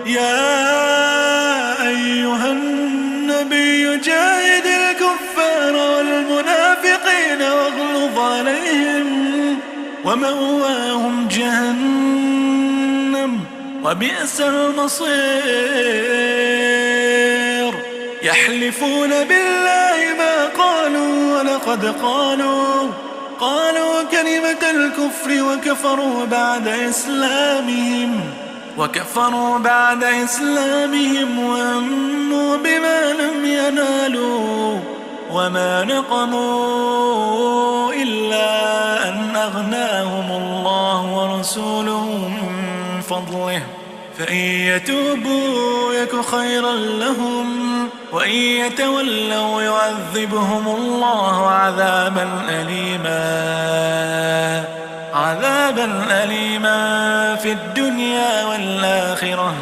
يا أيها النبي جاهد الكفار والمنافقين واغلظ عليهم ومأواهم جهنم وبئس المصير. يحلفون بالله ما قالوا ولقد قالوا كلمة الكفر وكفروا بعد إسلامهم وهموا بما لم ينالوا وما نقموا إلا أن أغناهم الله ورسوله من فضله فإن يتوبوا يك خيرا لهم وإن يتولوا يعذبهم الله عذابا أليما في الدنيا والآخرة.